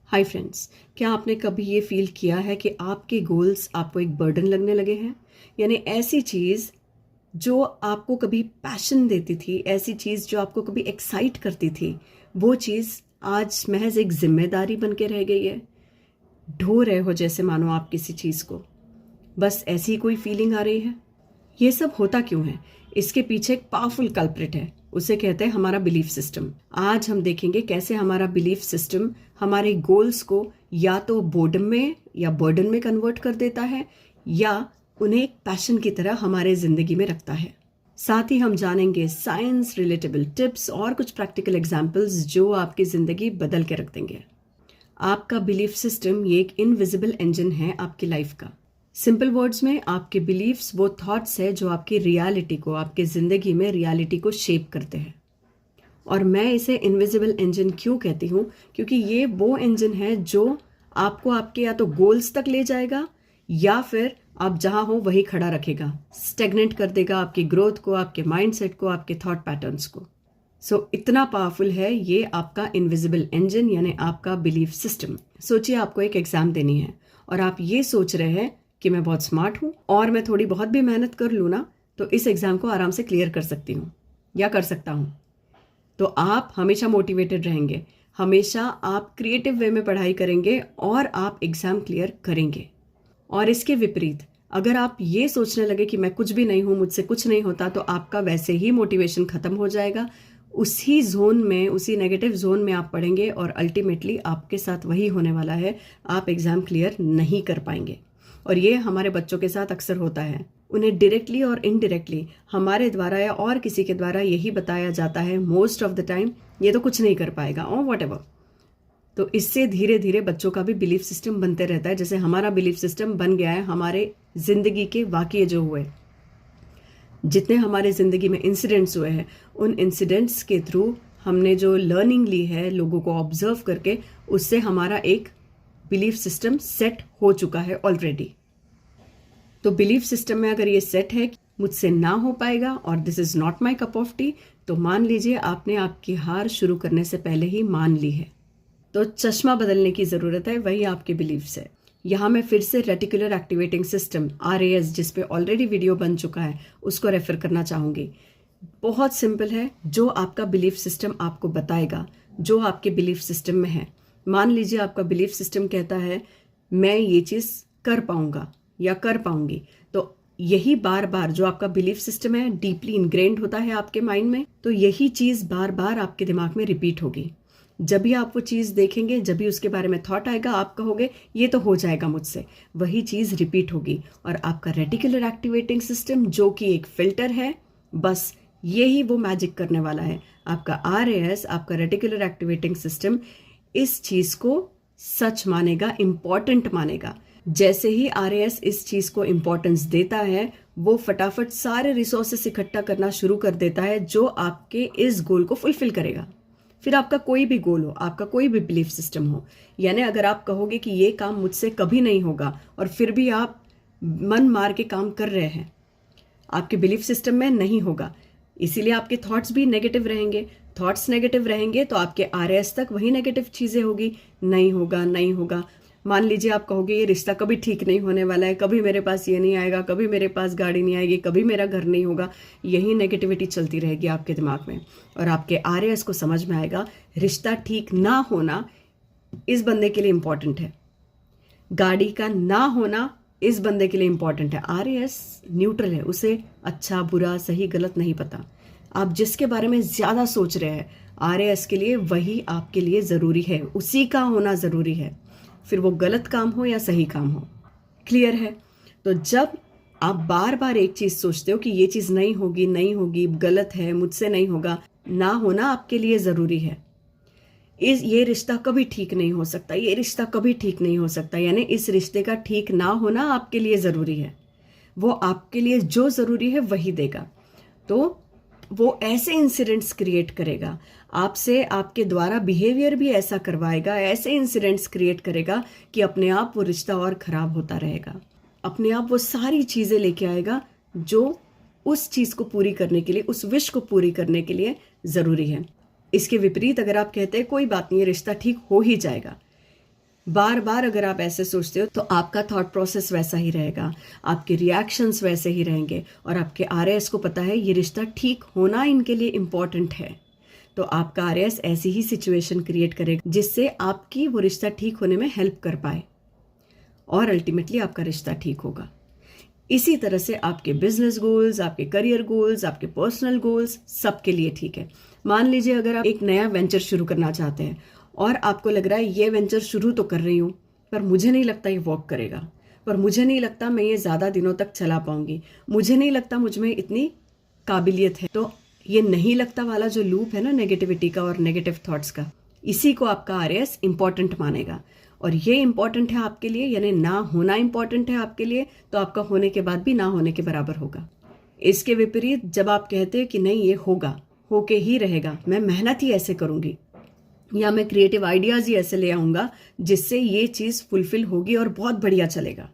Hi friends, क्या आपने कभी ये फील किया है कि आपके गोल्स आपको एक बर्डन लगने लगे हैं? यानी ऐसी चीज़ जो आपको कभी पैशन देती थी, ऐसी चीज़ जो आपको कभी एक्साइट करती थी, वो चीज़ आज महज एक जिम्मेदारी बन के रह गई है। ढो रहे हो जैसे मानो आप किसी चीज़ को, बस ऐसी कोई फीलिंग आ रही है। ये सब होता क्यों है? इसके पीछे एक पावरफुल कल्प्रिट है, उसे कहते हैं हमारा बिलीफ सिस्टम। आज हम देखेंगे कैसे हमारा बिलीफ सिस्टम हमारे गोल्स को या तो बोर्डम में या बर्डन में कन्वर्ट कर देता है या उन्हें एक पैशन की तरह हमारे जिंदगी में रखता है। साथ ही हम जानेंगे साइंस रिलेटेबल टिप्स और कुछ प्रैक्टिकल एग्जाम्पल्स जो आपकी जिंदगी बदल के रख देंगे। आपका बिलीफ सिस्टम ये एक इनविजिबल इंजन है आपकी लाइफ का। सिंपल वर्ड्स में आपके बिलीफ्स वो थॉट्स है जो आपकी रियलिटी को, आपके ज़िंदगी में रियलिटी को शेप करते हैं। और मैं इसे इनविजिबल इंजन क्यों कहती हूँ? क्योंकि ये वो इंजन है जो आपको आपके या तो गोल्स तक ले जाएगा या फिर आप जहाँ हो वहीं खड़ा रखेगा, स्टेगनेंट कर देगा आपकी ग्रोथ को, आपके माइंडसेट को, आपके थॉट पैटर्न्स को। इतना पावरफुल है ये आपका इनविजिबल इंजन यानी आपका बिलीफ सिस्टम। सोचिए आपको एक एग्जाम देनी है और आप ये सोच रहे हैं कि मैं बहुत स्मार्ट हूँ और मैं थोड़ी बहुत भी मेहनत कर लूँ ना तो इस एग्ज़ाम को आराम से क्लियर कर सकती हूँ या कर सकता हूँ। तो आप हमेशा मोटिवेटेड रहेंगे, हमेशा आप क्रिएटिव वे में पढ़ाई करेंगे और आप एग्ज़ाम क्लियर करेंगे। और इसके विपरीत अगर आप ये सोचने लगे कि मैं कुछ भी नहीं हूँ, मुझसे कुछ नहीं होता, तो आपका वैसे ही मोटिवेशन ख़त्म हो जाएगा। उसी जोन में, उसी नेगेटिव जोन में आप पढ़ेंगे और अल्टीमेटली आपके साथ वही होने वाला है, आप एग्ज़ाम क्लियर नहीं कर पाएंगे। और ये हमारे बच्चों के साथ अक्सर होता है। उन्हें डायरेक्टली और इनडायरेक्टली हमारे द्वारा या और किसी के द्वारा यही बताया जाता है मोस्ट ऑफ द टाइम, ये तो कुछ नहीं कर पाएगा और व्हाटएवर। तो इससे धीरे धीरे बच्चों का भी बिलीफ सिस्टम बनते रहता है, जैसे हमारा बिलीफ सिस्टम बन गया है हमारे ज़िंदगी के वाक़ये जो हुए, जितने हमारे ज़िंदगी में इंसिडेंट्स हुए हैं, उन इंसिडेंट्स के थ्रू हमने जो लर्निंग ली है लोगों को ऑब्जर्व करके, उससे हमारा एक बिलीफ सिस्टम सेट हो चुका है ऑलरेडी। तो बिलीफ सिस्टम में अगर ये सेट है कि मुझसे ना हो पाएगा और this is not my cup of T, तो मान लीजिए आपने आपकी हार शुरू करने से पहले ही मान ली है। तो चश्मा बदलने की ज़रूरत है, वही आपके बिलीफ्स है। यहाँ मैं फिर से रेटिकुलर एक्टिवेटिंग सिस्टम RAS, जिस पे ऑलरेडी वीडियो बन चुका है, उसको रेफर करना चाहूँगी। बहुत सिंपल है, जो आपका बिलीफ सिस्टम आपको बताएगा, जो आपके बिलीफ सिस्टम में है। मान लीजिए आपका बिलीफ सिस्टम कहता है मैं ये चीज़ कर पाऊंगा या कर पाऊंगी, तो यही बार बार जो आपका बिलीफ सिस्टम है डीपली इनग्रेन्ड होता है आपके माइंड में, तो यही चीज़ बार बार आपके दिमाग में रिपीट होगी। जब भी आप वो चीज़ देखेंगे, जब भी उसके बारे में थॉट आएगा, आप कहोगे ये तो हो जाएगा मुझसे, वही चीज़ रिपीट होगी। और आपका रेटिकुलर एक्टिवेटिंग सिस्टम जो कि एक फिल्टर है, बस यही वो मैजिक करने वाला है। आपका RAS, आपका रेटिकुलर एक्टिवेटिंग सिस्टम इस चीज़ को सच मानेगा, इम्पॉर्टेंट मानेगा। जैसे ही RAS इस चीज़ को इम्पोर्टेंस देता है, वो फटाफट सारे रिसोर्सेस इकट्ठा करना शुरू कर देता है जो आपके इस गोल को फुलफिल करेगा। फिर आपका कोई भी गोल हो, आपका कोई भी बिलीफ सिस्टम हो, यानी अगर आप कहोगे कि ये काम मुझसे कभी नहीं होगा और फिर भी आप मन मार के काम कर रहे हैं, आपके बिलीफ सिस्टम में नहीं होगा, इसीलिए आपके थॉट्स भी नेगेटिव रहेंगे। थॉट्स नेगेटिव रहेंगे तो आपके RAS तक वही नेगेटिव चीज़ें होगी, नहीं होगा नहीं होगा। मान लीजिए आप कहोगे ये रिश्ता कभी ठीक नहीं होने वाला है, कभी मेरे पास ये नहीं आएगा, कभी मेरे पास गाड़ी नहीं आएगी, कभी मेरा घर नहीं होगा, यही नेगेटिविटी चलती रहेगी आपके दिमाग में। और आपके RAS को समझ में आएगा रिश्ता ठीक ना होना इस बंदे के लिए इम्पॉर्टेंट है, गाड़ी का ना होना इस बंदे के लिए इम्पॉर्टेंट है। RAS न्यूट्रल है, उसे अच्छा बुरा सही गलत नहीं पता। आप जिसके बारे में ज़्यादा सोच रहे हैं, RAS के लिए वही आपके लिए ज़रूरी है, उसी का होना ज़रूरी है, फिर वो गलत काम हो या सही काम हो। क्लियर है? तो जब आप बार बार एक चीज़ सोचते हो कि ये चीज़ नहीं होगी नहीं होगी, गलत है, मुझसे नहीं होगा, ना होना आपके लिए ज़रूरी है। ये रिश्ता कभी ठीक नहीं हो सकता, ये रिश्ता कभी ठीक नहीं हो सकता, यानी इस रिश्ते का ठीक ना होना आपके लिए ज़रूरी है। वो आपके लिए जो ज़रूरी है वही देगा। तो वो ऐसे इंसिडेंट्स क्रिएट करेगा, आपसे आपके द्वारा बिहेवियर भी ऐसा करवाएगा, ऐसे इंसिडेंट्स क्रिएट करेगा कि अपने आप वो रिश्ता और ख़राब होता रहेगा। अपने आप वो सारी चीज़ें लेके आएगा जो उस चीज़ को पूरी करने के लिए, उस विश को पूरी करने के लिए ज़रूरी है। इसके विपरीत अगर आप कहते हैं कोई बात नहीं, ये रिश्ता ठीक हो ही जाएगा, बार बार अगर आप ऐसे सोचते हो तो आपका थॉट प्रोसेस वैसा ही रहेगा, आपके रिएक्शंस वैसे ही रहेंगे, और आपके आरएएस को पता है ये रिश्ता ठीक होना इनके लिए इम्पॉर्टेंट है, तो आपका आरएएस ऐसी ही सिचुएशन क्रिएट करेगा जिससे आपकी वो रिश्ता ठीक होने में हेल्प कर पाए और अल्टीमेटली आपका रिश्ता ठीक होगा। इसी तरह से आपके बिजनेस गोल्स, आपके करियर गोल्स, आपके पर्सनल गोल्स सबके लिए ठीक है। मान लीजिए अगर आप एक नया वेंचर शुरू करना चाहते हैं और आपको लग रहा है ये वेंचर शुरू तो कर रही हूँ पर मुझे नहीं लगता ये वर्क करेगा, पर मुझे नहीं लगता मैं ये ज़्यादा दिनों तक चला पाऊंगी, मुझे नहीं लगता मुझ में इतनी काबिलियत है, तो ये नहीं लगता वाला जो लूप है ना नेगेटिविटी का और नेगेटिव थॉट्स का, इसी को आपका आरएएस इंपॉर्टेंट मानेगा। और ये इंपॉर्टेंट है आपके लिए, यानी ना होना इंपॉर्टेंट है आपके लिए, तो आपका होने के बाद भी ना होने के बराबर होगा। इसके विपरीत जब आप कहते हैं कि नहीं ये होगा, होके ही रहेगा, मैं मेहनत ही ऐसे करूंगी या मैं क्रिएटिव आइडियाज ही ऐसे ले आऊंगा जिससे ये चीज फुलफिल होगी और बहुत बढ़िया चलेगा।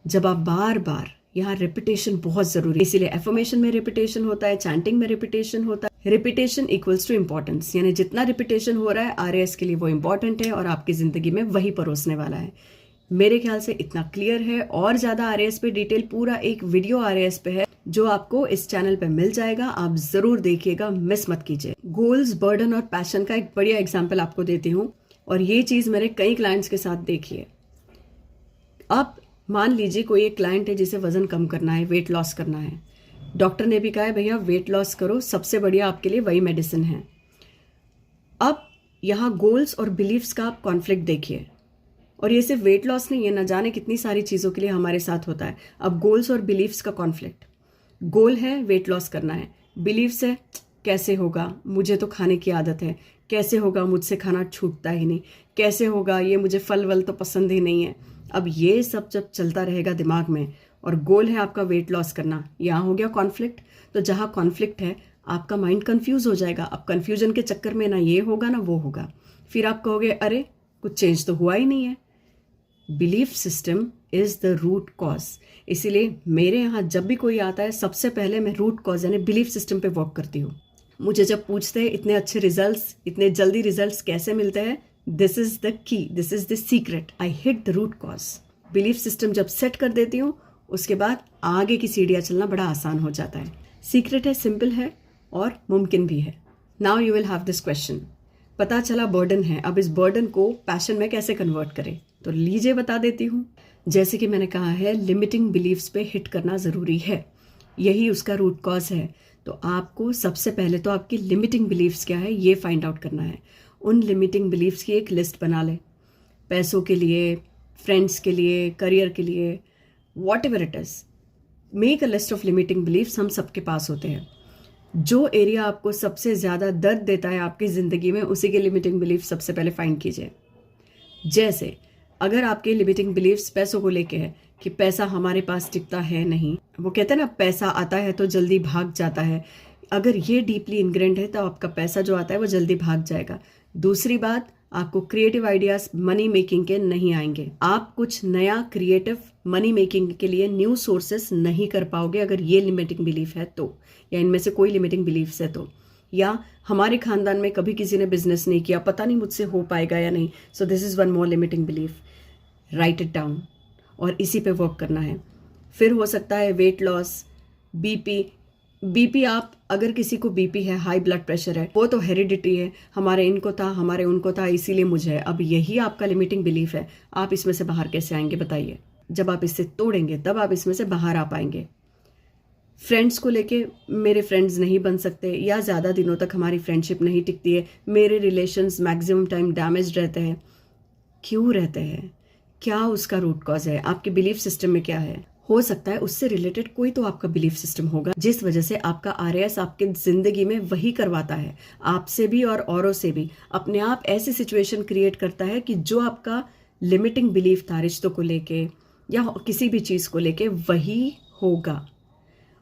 जब आप बार बार, यहाँ रिपीटेशन बहुत जरूरी है, इसीलिए एफर्मेशन में रिपीटेशन होता है, चैंटिंग में रिपीटेशन होता है। रिपीटेशन इक्वल्स टू इंपॉर्टेंस, यानी जितना रिपीटेशन हो रहा है आरएएस के लिए वो इंपॉर्टेंट है और आपकी जिंदगी में वही परोसने वाला है। मेरे ख्याल से इतना क्लियर है। और ज्यादा आरएएस पे डिटेल पूरा एक वीडियो आरएएस पे है जो आपको इस चैनल पे मिल जाएगा, आप जरूर देखिएगा, मिस मत कीजिए। गोल्स, बर्डन और पैशन का एक बढ़िया एग्जाम्पल आपको देती हूँ, और ये चीज मेरे कई क्लाइंट्स के साथ देखी है। अब मान लीजिए कोई एक क्लाइंट है जिसे वजन कम करना है, वेट लॉस करना है, डॉक्टर ने भी कहा है भैया वेट लॉस करो, सबसे बढ़िया आपके लिए वही मेडिसिन है। अब यहाँ गोल्स और बिलीव्स का आप कॉन्फ्लिक्ट देखिए, और ये सिर्फ वेट लॉस नहीं है, न जाने कितनी सारी चीज़ों के लिए हमारे साथ होता है। अब गोल्स और बिलीव्स का कॉन्फ्लिक्ट, गोल है वेट लॉस करना है, बिलीव्स है कैसे होगा, मुझे तो खाने की आदत है, कैसे होगा, मुझसे खाना छूटता ही नहीं, कैसे होगा, ये मुझे फल वल तो पसंद ही नहीं है। अब ये सब जब चलता रहेगा दिमाग में, और गोल है आपका वेट लॉस करना, यहाँ हो गया कॉन्फ्लिक्ट। तो जहाँ कॉन्फ्लिक्ट है आपका माइंड कंफ्यूज हो जाएगा। अब कंफ्यूजन के चक्कर में ना ये होगा ना वो होगा, फिर आप कहोगे अरे कुछ चेंज तो हुआ ही नहीं है। Belief system is the root cause. इसीलिए मेरे यहाँ जब भी कोई आता है सबसे पहले मैं रूट कॉज यानी बिलीफ सिस्टम पे वर्क करती हूँ। मुझे जब पूछते हैं इतने अच्छे रिजल्ट्स, इतने जल्दी रिजल्ट्स कैसे मिलते हैं, this is the key, this is the secret, I hit the root cause. Belief system जब सेट कर देती हूँ उसके बाद आगे की सीढ़ियाँ चलना बड़ा आसान हो जाता है। सीक्रेट है, सिंपल है और मुमकिन भी है। Now you will have this question, पता चला बर्डन है, अब इस बर्डन को पैशन में कैसे कन्वर्ट करें, तो लीजिए बता देती हूँ। जैसे कि मैंने कहा है लिमिटिंग बिलीव्स पे हिट करना ज़रूरी है, यही उसका रूट कॉज है। तो आपको सबसे पहले तो आपकी लिमिटिंग बिलीव्स क्या है ये फाइंड आउट करना है। उन लिमिटिंग बिलीव्स की एक लिस्ट बना ले, पैसों के लिए, फ्रेंड्स के लिए, करियर के लिए, whatever it is, make a list of limiting beliefs. हम सबके पास होते हैं। जो एरिया आपको सबसे ज़्यादा दर्द देता है आपकी ज़िंदगी में, उसी के लिमिटिंग बिलीफ सबसे पहले फाइंड कीजिए। जैसे अगर आपके लिमिटिंग बिलीव्स पैसों को लेके है कि पैसा हमारे पास टिकता है नहीं, वो कहते हैं ना पैसा आता है तो जल्दी भाग जाता है, अगर ये डीपली इनग्रेंड है तो आपका पैसा जो आता है वो जल्दी भाग जाएगा। दूसरी बात, आपको क्रिएटिव आइडियाज मनी मेकिंग के नहीं आएंगे, आप कुछ नया क्रिएटिव मनी मेकिंग के लिए न्यू सोर्सेस नहीं कर पाओगे अगर ये लिमिटिंग बिलीफ है तो, या इनमें से कोई लिमिटिंग बिलीफ्स है तो। या हमारे खानदान में कभी किसी ने बिजनेस नहीं किया, पता नहीं मुझसे हो पाएगा या नहीं, so this is one more limiting belief. Right it down और इसी पे वर्क करना है। फिर हो सकता है वेट लॉस, बीपी आप अगर किसी को बीपी है, हाई ब्लड प्रेशर है, वो तो हेरिडिटी है, हमारे इनको था, हमारे उनको था, इसीलिए मुझे है। अब यही आपका लिमिटिंग बिलीफ है, आप इसमें से बाहर कैसे आएंगे बताइए? जब आप इससे तोड़ेंगे तब आप इसमें से बाहर आ पाएंगे। फ्रेंड्स को लेके मेरे फ्रेंड्स नहीं बन सकते, या ज़्यादा दिनों तक हमारी फ्रेंडशिप नहीं टिकती है, मेरे रिलेशंस मैक्सिमम टाइम डैमेज रहते हैं। क्यों रहते हैं? क्या उसका रूट कॉज है? आपके बिलीफ सिस्टम में क्या है? हो सकता है उससे रिलेटेड कोई तो आपका बिलीफ सिस्टम होगा जिस वजह से आपका आरएएस आपके जिंदगी में वही करवाता है, आपसे भी और औरों से भी। अपने आप ऐसी सिचुएशन क्रिएट करता है कि जो आपका लिमिटिंग बिलीफ था रिश्तों को लेके या किसी भी चीज़ को लेके, वही होगा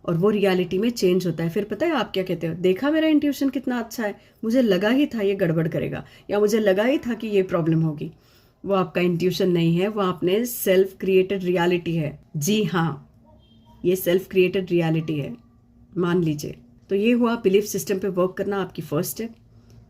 और वो रियलिटी में चेंज होता है। फिर पता है आप क्या कहते हो, देखा मेरा इंट्यूशन कितना अच्छा है, मुझे लगा ही था ये गड़बड़ करेगा, या मुझे लगा ही था कि ये प्रॉब्लम होगी। वो आपका इंट्यूशन नहीं है, वो आपने सेल्फ क्रिएटेड रियलिटी है। जी हाँ, ये सेल्फ क्रिएटेड रियलिटी है, मान लीजिए। तो ये हुआ बिलीफ सिस्टम पे वर्क करना आपकी फर्स्ट स्टेप।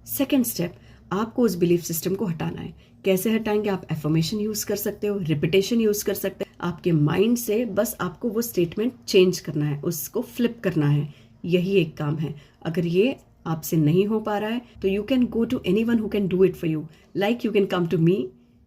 सेकेंड स्टेप, आपको उस बिलीफ सिस्टम को हटाना है कैसे हटाएंगे? आप एफर्मेशन यूज कर सकते हो, रिपीटेशन यूज कर सकते हैं। आपके माइंड से बस आपको वो स्टेटमेंट चेंज करना है, उसको फ्लिप करना है, यही एक काम है। अगर ये आपसे नहीं हो पा रहा है तो you can go to anyone who can do it for you. Like you can come to me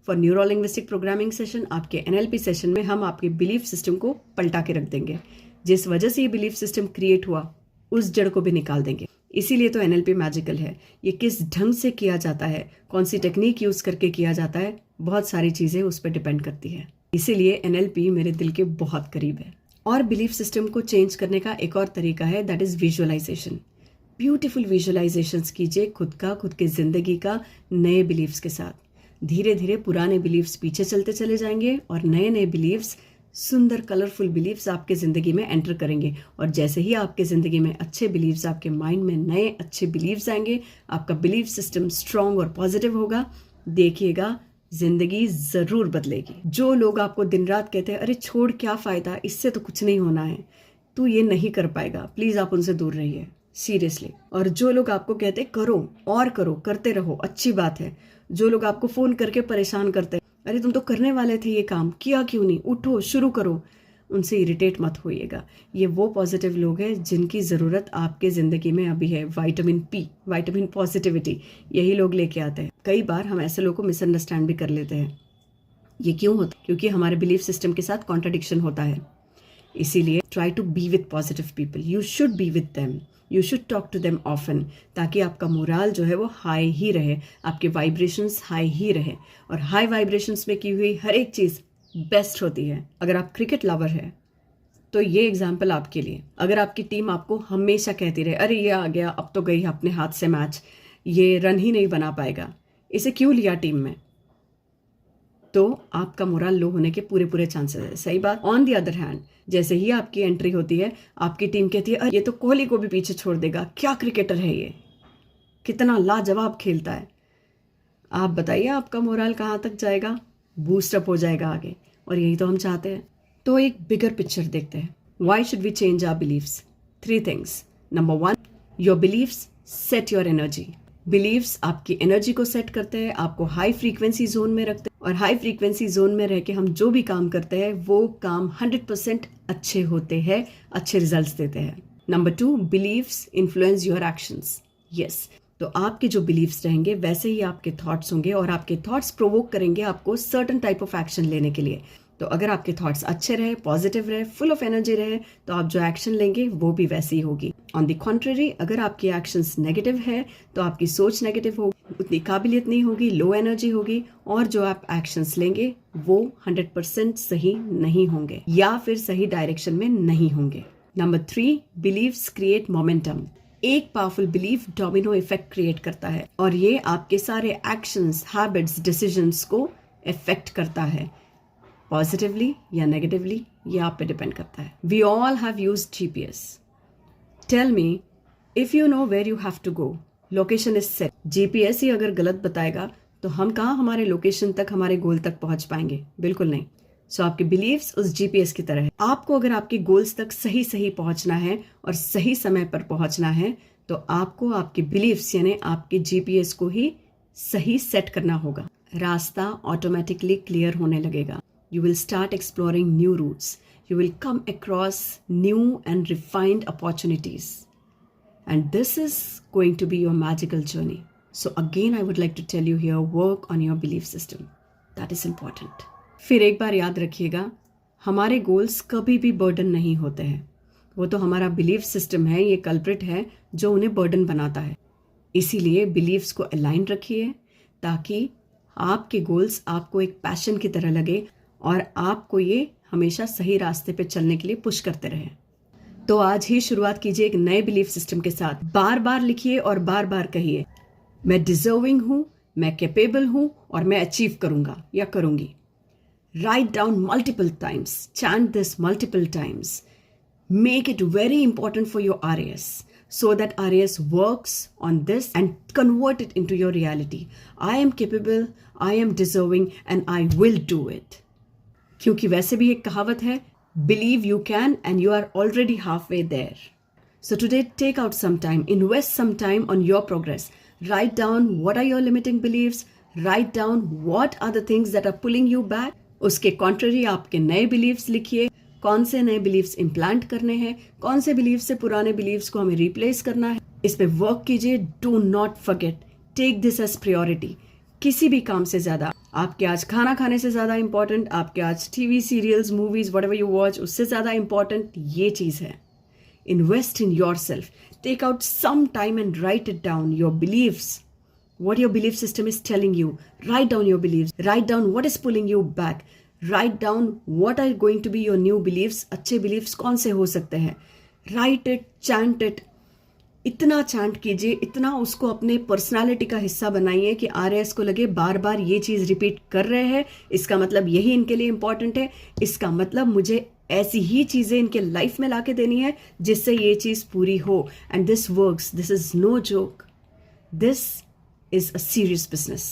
for neuro linguistic programming session. आपके NLP सेशन में हम आपके बिलीफ सिस्टम को पलटा के रख देंगे। जिस वजह से ये बिलीफ सिस्टम क्रिएट हुआ उस जड़ को भी निकाल देंगे। इसीलिए तो NLP मैजिकल है। ये किस ढंग से किया जाता है, कौन सी टेक्निक यूज करके किया जाता है, बहुत सारी चीजें उस पर डिपेंड करती है। इसीलिए NLP मेरे दिल के बहुत करीब है। और बिलीफ सिस्टम को चेंज करने का एक और तरीका है, that is visualisation. Beautiful visualisations कीजिए खुद का, खुद की जिंदगी का नए बिलीफ्स के साथ। धीरे धीरे पुराने बिलीफ्स पीछे चलते चले जाएंगे और नए नए बिलीफ्स, सुंदर कलरफुल बिलीफ्स आपके ज़िंदगी में एंटर करेंगे। और जैसे ही आपके ज़िंदगी में अच्छे बिलीव्स, आपके माइंड में नए अच्छे बिलीव्स आएंगे, आपका बिलीफ सिस्टम स्ट्रांग और पॉजिटिव होगा, देखिएगा ज़िंदगी ज़रूर बदलेगी। जो लोग आपको दिन रात कहते हैं अरे छोड़ क्या फ़ायदा, इससे तो कुछ नहीं होना है, तू ये नहीं कर पाएगा, प्लीज़ आप उनसे दूर रहिए, सीरियसली। और जो लोग आपको कहते हैं करो और करो, करते रहो, अच्छी बात है। जो लोग आपको फ़ोन करके परेशान करते हैं अरे तुम तो करने वाले थे ये काम, किया क्यों नहीं, उठो शुरू करो, उनसे इरिटेट मत होइएगा। ये वो पॉजिटिव लोग हैं जिनकी ज़रूरत आपके ज़िंदगी में अभी है। विटामिन P, विटामिन पॉजिटिविटी, यही लोग लेके आते हैं। कई बार हम ऐसे लोगों को मिसअंडरस्टैंड भी कर लेते हैं। ये क्यों होता है? क्योंकि हमारे बिलीफ सिस्टम के साथ कॉन्ट्रडिक्शन होता है। इसीलिए try to be with positive people, you should be with them, you should talk to them often, ताकि आपका मोराल जो है वो हाई ही रहे, आपके वाइब्रेशंस हाई ही रहे। और हाई वाइब्रेशंस में की हुई हर एक चीज़ बेस्ट होती है। अगर आप क्रिकेट लवर है तो ये एग्जाम्पल आपके लिए। अगर आपकी टीम आपको हमेशा कहती रहे अरे ये आ गया, अब तो गई अपने हाथ से मैच, ये रन ही नहीं बना पाएगा, इसे क्यों लिया टीम में, तो आपका मोरल लो होने के पूरे पूरे चांसेस है। सही बात। ऑन दी अदर हैंड, जैसे ही आपकी एंट्री होती है, आपकी टीम कहती है अरे ये तो कोहली को भी पीछे छोड़ देगा, क्या क्रिकेटर है ये, कितना लाजवाब खेलता है। आप बताइए आपका मोरल कहाँ तक जाएगा? बूस्टअप हो जाएगा आगे। और यही तो हम चाहते हैं। तो एक बिगर पिक्चर देखते हैं। Why should we change our beliefs? 3 things. Number 1, your beliefs set your energy. Beliefs आपकी एनर्जी को सेट करते हैं, आपको हाई फ्रीक्वेंसी जोन में रखते हैं। और हाई फ्रीक्वेंसी जोन में रह के हम जो भी काम करते हैं वो काम 100% अच्छे होते हैं, अच्छे रिजल्ट्स देते हैं। Number 2, beliefs influence your actions. Yes, तो आपके जो बिलीव्स रहेंगे वैसे ही आपके थॉट्स होंगे और आपके थॉट्स प्रोवोक करेंगे आपको सर्टन टाइप ऑफ एक्शन लेने के लिए। तो अगर आपके थॉट्स अच्छे रहे, पॉजिटिव रहे, फुल ऑफ एनर्जी रहे, तो आप जो एक्शन लेंगे वो भी वैसी ही होगी। ऑन द कॉन्ट्ररी, अगर आपकी एक्शंस नेगेटिव है तो आपकी सोच नेगेटिव होगी, उतनी काबिलियत नहीं होगी, लो एनर्जी होगी, और जो आप एक्शंस लेंगे वो 100% सही नहीं होंगे या फिर सही डायरेक्शन में नहीं होंगे। Number 3, believes create momentum. एक powerful belief domino effect create करता है और ये आपके सारे एक्शंस, हैबिट्स, डिसीजंस को इफेक्ट करता है, पॉजिटिवली या नेगेटिवली, ये आप पे डिपेंड करता है। We all have used GPS। Tell me if you know where you have to go, location is set. GPS ही अगर गलत बताएगा तो हम कहाँ हमारे लोकेशन तक, हमारे गोल तक पहुंच पाएंगे? बिल्कुल नहीं। सो आपके बिलीव्स उस GPS की तरह है। आपको अगर आपके गोल्स तक सही सही पहुंचना है और सही समय पर पहुंचना है तो आपको आपके बिलीव्स यानी आपके GPS को ही सही सेट करना होगा। रास्ता ऑटोमेटिकली क्लियर होने लगेगा। You will start exploring new routes. You will come across new and refined opportunities. And this is going to be your magical journey. So again, I would like to tell you here, work on your belief system. That is important. फिर एक बार याद रखिएगा, हमारे goals कभी भी burden नहीं होते हैं। वो तो हमारा बिलीफ सिस्टम है, ये कल्प्रिट है जो उन्हें बर्डन बनाता है। इसीलिए बिलीव्स को अलाइन रखिए ताकि आपके गोल्स आपको एक पैशन की तरह लगे और आपको ये हमेशा सही रास्ते पे चलने के लिए पुश करते रहे। तो आज ही शुरुआत कीजिए एक नए बिलीफ सिस्टम के साथ। बार बार लिखिए और बार बार कहिए, मैं डिजर्विंग हूं, मैं कैपेबल हूं और मैं अचीव करूंगा या करूंगी। Write down multiple times, chant this multiple times, make it very important for your RAS so that RAS works on this and convert it into your reality. I am capable, I am deserving and I will do it. क्योंकि वैसे भी एक कहावत है, believe you can and you are already half way there. So today take out some time, invest some time on your progress, write down what are your limiting beliefs, write down what are the things that are pulling you back. उसके contrary आपके नए beliefs लिखिए, कौन से नए beliefs implant करने हैं, कौन से बिलीव्स से पुराने बिलीव्स को हमें रिप्लेस करना है। इस पे वर्क कीजिए। Do not forget, take this as priority. किसी भी काम से ज्यादा, आपके आज खाना खाने से ज्यादा इंपॉर्टेंट, आपके आज TV serials movies whatever you watch, उससे ज्यादा इंपॉर्टेंट ये चीज है। Invest in yourself, take out some time and write it down, your beliefs, what your belief system is telling you. Write down your beliefs, write down what is pulling you back, write down what are going to be your new beliefs. अच्छे beliefs कौन से हो सकते हैं, write it, chant it. इतना chant कीजिए, इतना उसको अपने पर्सनालिटी का हिस्सा बनाइए कि RS को लगे बार बार ये चीज रिपीट कर रहे हैं, इसका मतलब यही इनके लिए इंपॉर्टेंट है, इसका मतलब मुझे ऐसी ही चीजें इनके लाइफ में लाके देनी है जिससे ये चीज पूरी हो। And this works, this is no joke, this is a serious business.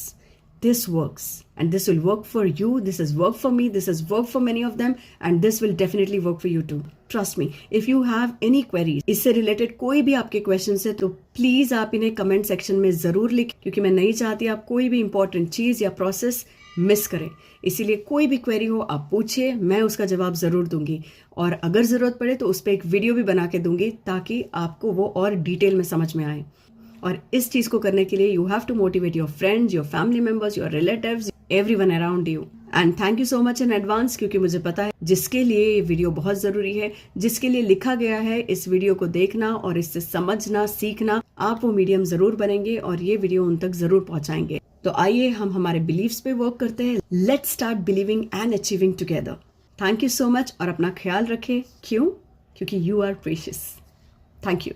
This works and this will work for you. This has worked for me. This has worked for many of them and this will definitely work for you too. Trust me. If you have any queries, इससे related कोई भी आपके questions है तो please आप इन्हें comment section में जरूर लिखें, क्योंकि मैं नहीं चाहती आप कोई भी important चीज या process मिस करें। इसीलिए कोई भी क्वेरी हो आप पूछिए, मैं उसका जवाब जरूर दूंगी और अगर जरूरत पड़े तो उस पर एक वीडियो भी बना के दूंगी ताकि आपको वो और डिटेल में समझ में आए। और इस चीज को करने के लिए you have to motivate your friends, your family members, your relatives, everyone around you. And thank you so much in advance, क्योंकि मुझे पता है जिसके लिए ये वीडियो बहुत जरूरी है, जिसके लिए लिखा गया है इस वीडियो को देखना और इससे समझना, सीखना, आप वो मीडियम जरूर बनेंगे और ये वीडियो उन तक जरूर पहुंचाएंगे। तो आइए हम हमारे बिलीव्स पे वर्क करते हैं। Let's start believing and achieving together. Thank you so much और अपना ख्याल रखें। क्यों? क्योंकि you are precious. Thank you.